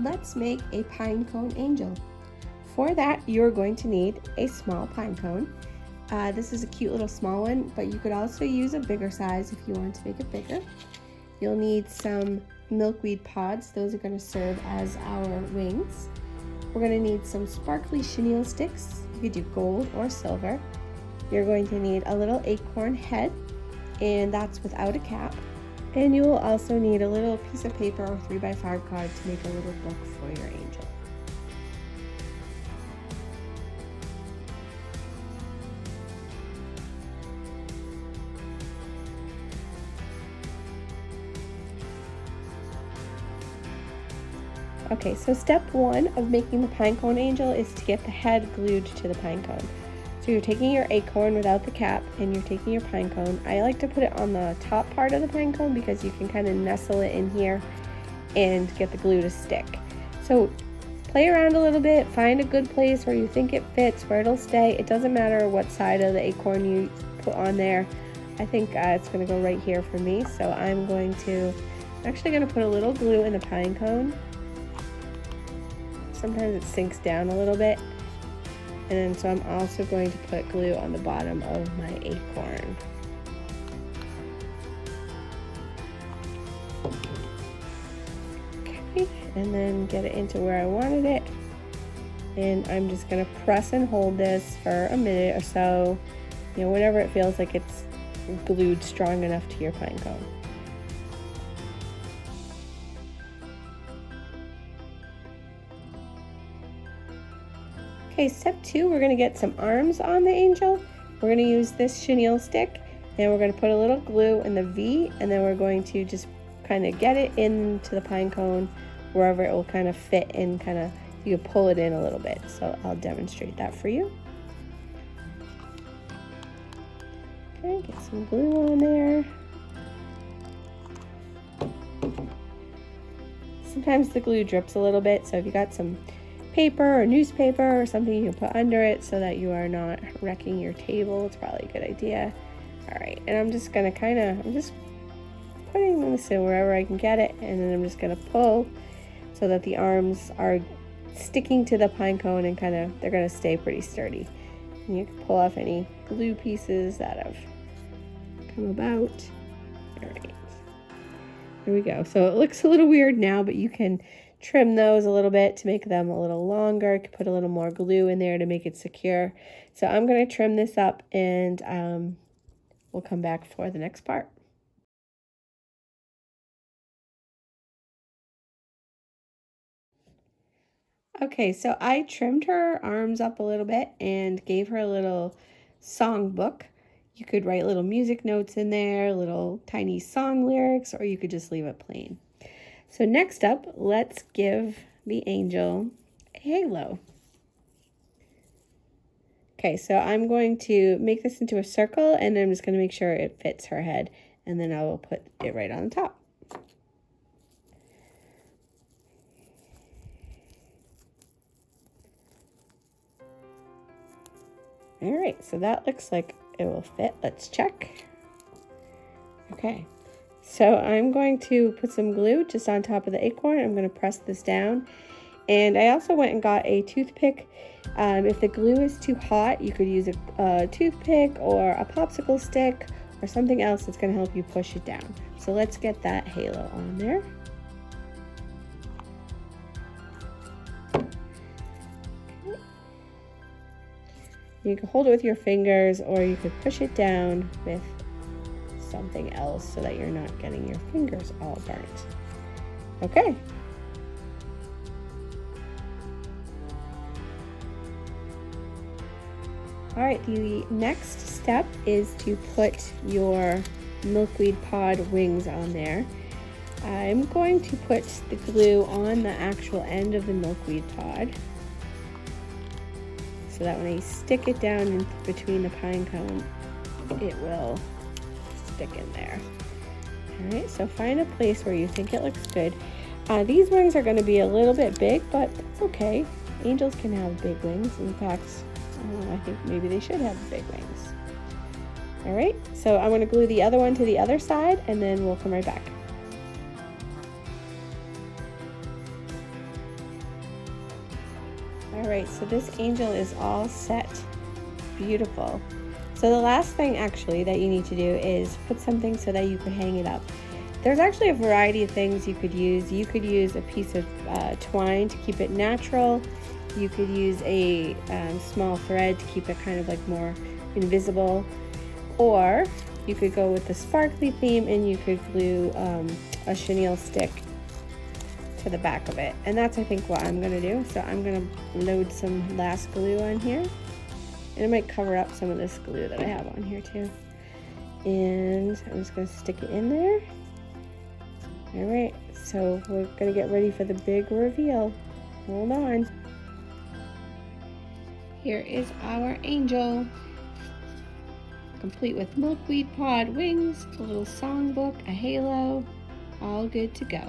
let's make a pine cone angel. For that, you're going to need a small pine cone. This is a cute little small one, but you could also use a bigger size if you want to make it bigger. You'll need some milkweed pods. Those are going to serve as our wings. We're going to need some sparkly chenille sticks. You could do gold or silver. You're going to need a little acorn head, and that's without a cap. And you will also need a little piece of paper or 3x5 card to make a little book for your angel. Okay, so step one of making the pinecone angel is to get the head glued to the pinecone. So you're taking your acorn without the cap and you're taking your pinecone. I like to put it on the top part of the pinecone because you can kind of nestle it in here and get the glue to stick. So play around a little bit, find a good place where you think it fits, where it'll stay. It doesn't matter what side of the acorn you put on there. I think it's going to go right here for me. So I'm actually going to put a little glue in the pinecone. Sometimes it sinks down a little bit. And then so I'm also going to put glue on the bottom of my acorn. Okay, and then get it into where I wanted it. And I'm just gonna press and hold this for a minute or so, you know, whenever it feels like it's glued strong enough to your pine cone. Okay, step two, we're going to get some arms on the angel. We're going to use this chenille stick and we're going to put a little glue in the V, and then we're going to just kind of get it into the pine cone wherever it will kind of fit in, you can pull it in a little bit. So I'll demonstrate that for you. Okay, get some glue on there. Sometimes the glue drips a little bit, so if you got some paper or newspaper or something you can put under it so that you are not wrecking your table, it's probably a good idea. All right, and I'm just gonna I'm just putting this in wherever I can get it, and then I'm just gonna pull so that the arms are sticking to the pine cone and they're gonna stay pretty sturdy. And you can pull off any glue pieces that have come about. All right, there we go. So it looks a little weird now, but you can trim those a little bit to make them a little longer. You can put a little more glue in there to make it secure. So I'm going to trim this up, and we'll come back for the next part. Okay, so I trimmed her arms up a little bit and gave her a little song book. You could write little music notes in there, little tiny song lyrics, or you could just leave it plain. So next up, let's give the angel a halo. Okay, so I'm going to make this into a circle, and I'm just going to make sure it fits her head, and then I will put it right on the top. All right, so that looks like it will fit. Let's check. Okay. So I'm going to put some glue just on top of the acorn. I'm going to press this down. And I also went and got a toothpick. If the glue is too hot, you could use a toothpick or a popsicle stick or something else that's going to help you push it down. So let's get that halo on there. Okay. You can hold it with your fingers, or you could push it down with something else so that you're not getting your fingers all burnt. Okay. All right, the next step is to put your milkweed pod wings on there. I'm going to put the glue on the actual end of the milkweed pod so that when I stick it down in between the pine cone, it will stick in there. All right, so find a place where you think it looks good. These wings are going to be a little bit big, but that's okay. Angels can have big wings. In fact, I think maybe they should have big wings. All right, so I'm going to glue the other one to the other side, and then we'll come right back. All right, so this angel is all set. Beautiful. So the last thing actually that you need to do is put something so that you could hang it up. There's actually a variety of things you could use. You could use a piece of twine to keep it natural. You could use a small thread to keep it kind of like more invisible. Or you could go with the sparkly theme and you could glue a chenille stick to the back of it. And that's, I think, what I'm gonna do. So I'm gonna load some last glue on here. And it might cover up some of this glue that I have on here too. And I'm just gonna stick it in there. All right, so we're gonna get ready for the big reveal. Hold on. Here is our angel, complete with milkweed pod wings, a little songbook, a halo, all good to go.